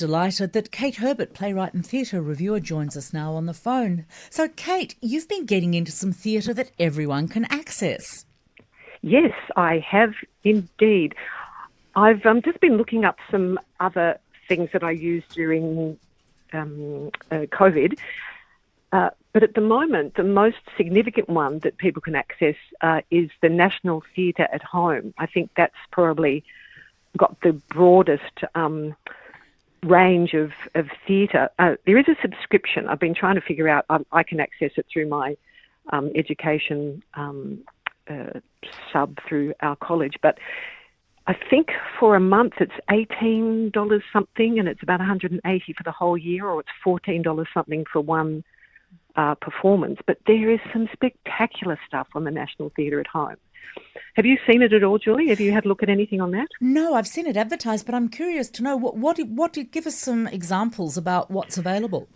Delighted that Kate Herbert, playwright and theatre reviewer, joins us now on the phone. So, Kate, you've been getting into some theatre that everyone can access. Yes, I have indeed. I've just been looking up some other things that I used during COVID. But at the moment, the most significant one that people can access is the National Theatre at Home. I think that's probably got the broadest range of theatre. There is a subscription. I've been trying to figure out. I can access it through my education sub through our college, but I think for a month it's $18 something, and it's about $180 for the whole year, or it's $14 something for one performance. But there is some spectacular stuff on the National Theatre at Home. Have you seen it at all, Julie? Have you had a look at anything on that? No, I've seen it advertised, but I'm curious to know what give us some examples about what's available.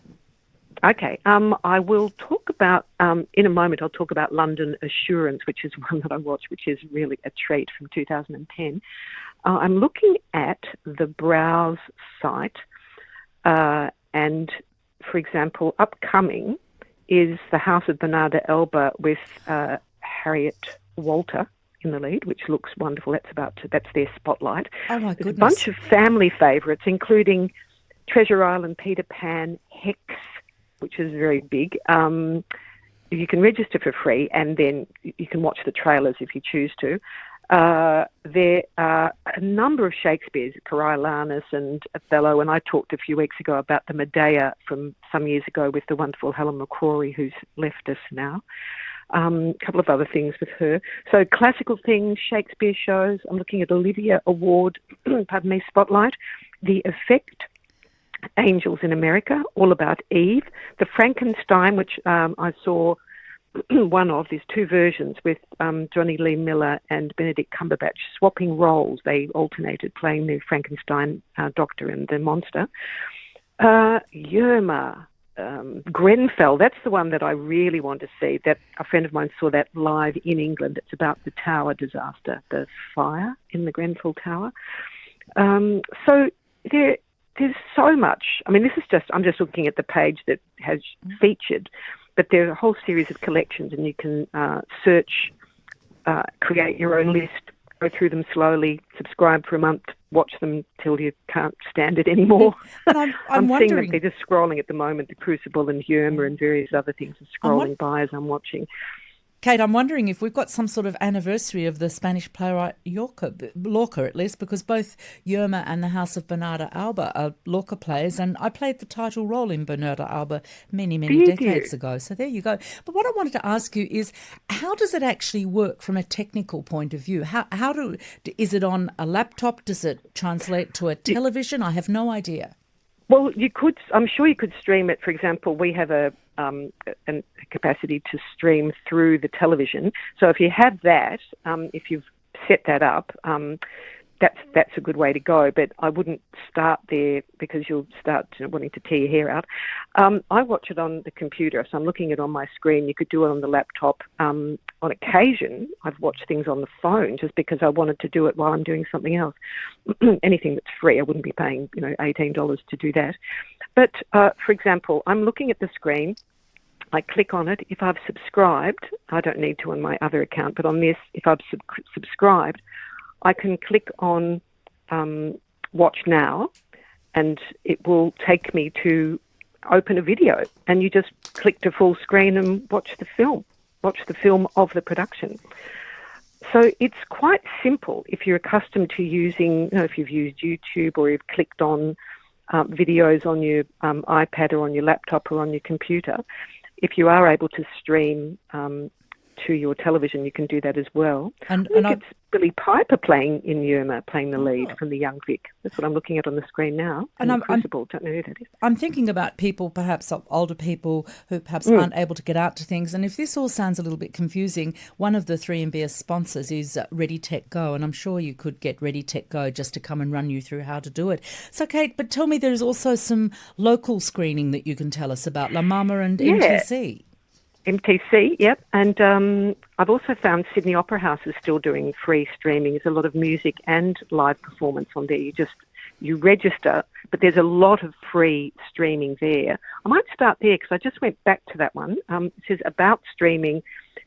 Okay, I will talk about, in a moment, I'll talk about London Assurance, which is one that I watched, which is really a treat, from 2010. I'm looking at the Browse site, and, for example, upcoming is The House of Bernarda Alba with Harriet Walter in the lead, which looks wonderful. That's their spotlight. Oh, my There's goodness. a bunch of family favourites, including Treasure Island, Peter Pan, Hex, which is very big. You can register for free, and then you can watch the trailers if you choose to. There are a number of Shakespeare's, Coriolanus and Othello, and I talked a few weeks ago about the Medea from some years ago with the wonderful Helen McCrory, who's left us now. A couple of other things with her. So classical things, Shakespeare shows. I'm looking at Olivia Award, spotlight. The Effect, Angels in America, all about Eve. The Frankenstein, which I saw one of, there's two versions with Johnny Lee Miller and Benedict Cumberbatch swapping roles. They alternated playing the Frankenstein doctor and the monster. Yerma, Grenfell, that's the one that I really want to see. That a friend of mine saw that live in England. It's about the tower disaster, the fire in the Grenfell Tower. So there's so much. I mean, I'm just looking at the page that has featured, but there are a whole series of collections, and you can search, create your own list, go through them slowly, subscribe for a month, watch them till you can't stand it anymore. But I'm seeing wondering, them, they're just scrolling at the moment. The Crucible and Yerma and various other things are scrolling by as I'm watching. Kate, I'm wondering if we've got some sort of anniversary of the Spanish playwright Lorca, at least, because both Yerma and the House of Bernarda Alba are Lorca plays, and I played the title role in Bernarda Alba many decades ago. So there you go. But what I wanted to ask you is, how does it actually work from a technical point of view? Is it on a laptop? Does it translate to a television? I have no idea. Well, I'm sure you could stream it. For example, we have a capacity to stream through the television. So if you have that, if you've set that up, that's a good way to go. But I wouldn't start there, because you'll start wanting to tear your hair out. I watch it on the computer, so I'm looking at it on my screen. You could do it on the laptop. On occasion, I've watched things on the phone just because I wanted to do it while I'm doing something else. Anything that's free, I wouldn't be paying $18 to do that. But for example, I'm looking at the screen. I click on it. If I've subscribed, I don't need to on my other account, but on this, if I've subscribed, I can click on Watch Now, and it will take me to open a video, and you just click to full screen and watch the film of the production. So it's quite simple if you're accustomed to using, if you've used YouTube or you've clicked on videos on your iPad or on your laptop or on your computer. If you are able to stream to your television, you can do that as well. And it's Billy Piper playing in Yerma, playing the lead from the Young Vic. That's what I'm looking at on the screen now. And Crucible, don't know who that is. I'm thinking about people, perhaps older people who perhaps aren't able to get out to things. And if this all sounds a little bit confusing, one of the 3MBS sponsors is Ready Tech Go, and I'm sure you could get Ready Tech Go just to come and run you through how to do it. So, Kate, but tell me, there's also some local screening that you can tell us about, La Mama and MTC. MTC, yep. And I've also found Sydney Opera House is still doing free streaming. There's a lot of music and live performance on there. You register, but there's a lot of free streaming there. I might start there because I just went back to that one. It says about streaming,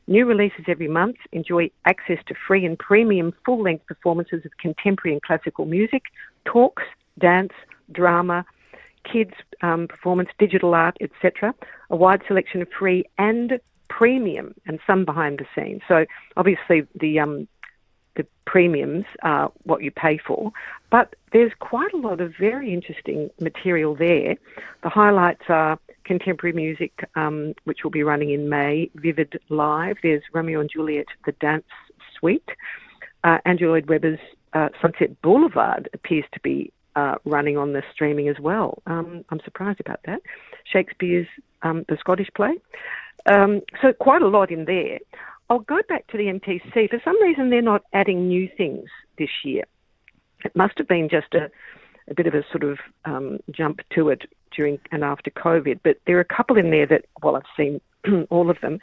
new releases every month. Enjoy access to free and premium full-length performances of contemporary and classical music, talks, dance, drama, kids performance, digital art, etc. A wide selection of free and premium, and some behind the scenes. So obviously the premiums are what you pay for, but there's quite a lot of very interesting material there. The highlights are contemporary music, which will be running in May, Vivid Live. There's Romeo and Juliet, the Dance Suite. Andrew Lloyd Webber's Sunset Boulevard appears to be running on the streaming as well. I'm surprised about that. Shakespeare's The Scottish Play. So quite a lot in there. I'll go back to the MTC. For some reason, they're not adding new things this year. It must have been just a bit of a sort of jump to it during and after COVID. But there are a couple in there that, well, I've seen all of them.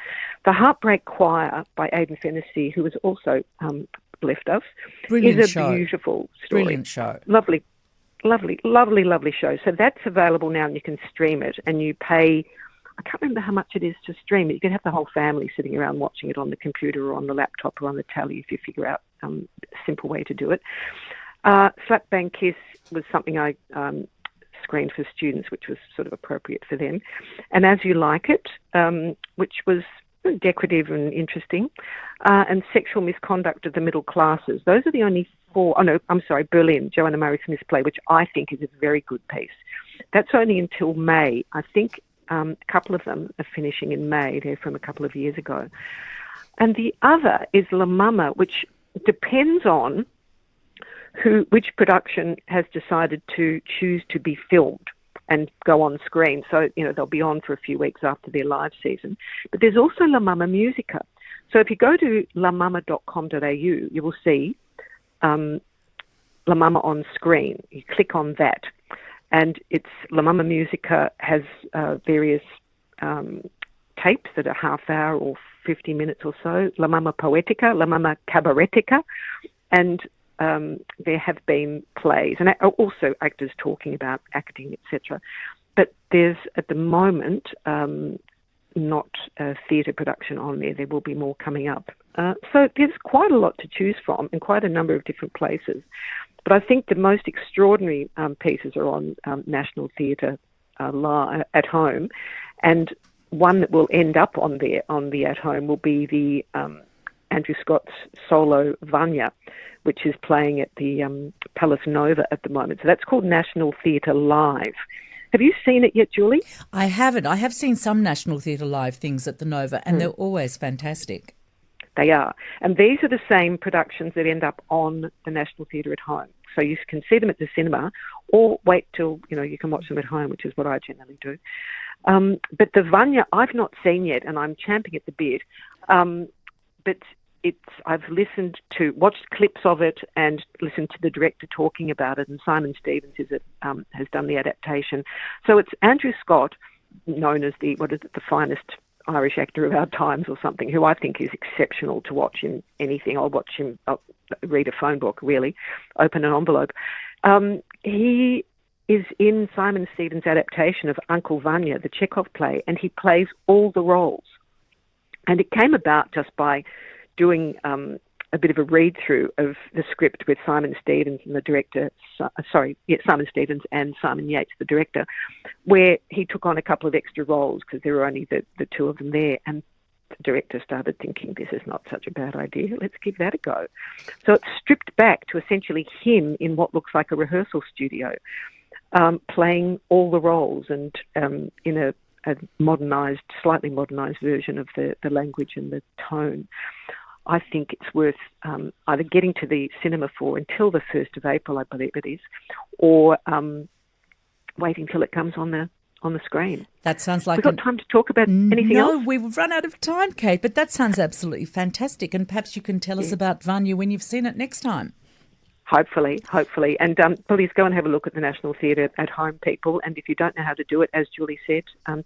The Heartbreak Choir by Aidan Fennessy, who has also left us, Brilliant is a show. beautiful story. Brilliant show. Lovely show. So that's available now, and you can stream it, and you pay, I can't remember how much it is to stream it. You can have the whole family sitting around watching it on the computer or on the laptop or on the telly if you figure out a simple way to do it. Slap Bang Kiss was something I screened for students, which was sort of appropriate for them. And As You Like It, which was decorative and interesting, and Sexual Misconduct of the Middle Classes. Those are the only four. Oh, no, I'm sorry, Berlin, Joanna Murray Smith's play, which I think is a very good piece. That's only until May. I think a couple of them are finishing in May. They're from a couple of years ago. And the other is La Mama, which depends on which production has decided to choose to be filmed and go on screen. So, they'll be on for a few weeks after their live season. But there's also La Mama Musica. So if you go to lamama.com.au, you will see La Mama on screen. You click on that. And it's La Mama Musica has various tapes that are half hour or 50 minutes or so. La Mama Poetica, La Mama Cabaretica, and there have been plays and also actors talking about acting, etc. But there's at the moment not a theatre production on there. There will be more coming up. So there's quite a lot to choose from in quite a number of different places. But I think the most extraordinary pieces are on National Theatre at home, and one that will end up on the at home will be the Andrew Scott's solo Vanya, which is playing at the Palace Nova at the moment. So that's called National Theatre Live. Have you seen it yet, Julie? I haven't. I have seen some National Theatre Live things at the Nova, and they're always fantastic. They are. And these are the same productions that end up on the National Theatre at home. So you can see them at the cinema or wait till, you can watch them at home, which is what I generally do. But the Vanya, I've not seen yet, and I'm champing at the bit. But I've watched clips of it and listened to the director talking about it, and Simon Stevens has done the adaptation. So it's Andrew Scott, known as the finest Irish actor of our times or something, who I think is exceptional to watch in anything. I'll read a phone book, really, open an envelope. He is in Simon Stevens' adaptation of Uncle Vanya, the Chekhov play, and he plays all the roles. And it came about just by doing a bit of a read-through of the script with Simon Stevens and the director, Simon Stevens and Simon Yates, the director, where he took on a couple of extra roles because there were only the two of them there, and the director started thinking, this is not such a bad idea, let's give that a go. So it's stripped back to essentially him in what looks like a rehearsal studio, playing all the roles and in a slightly modernised version of the language and the tone. I think it's worth either getting to the cinema for until the 1st of April, I believe it is, or waiting till it comes on the screen. That sounds like... We've got time to talk about anything else? No, we've run out of time, Kate, but that sounds absolutely fantastic, and perhaps you can tell us about Vanya when you've seen it next time. Hopefully. And please go and have a look at the National Theatre at home, people. And if you don't know how to do it, as Julie said,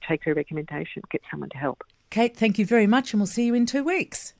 take her recommendation, get someone to help. Kate, thank you very much, and we'll see you in 2 weeks.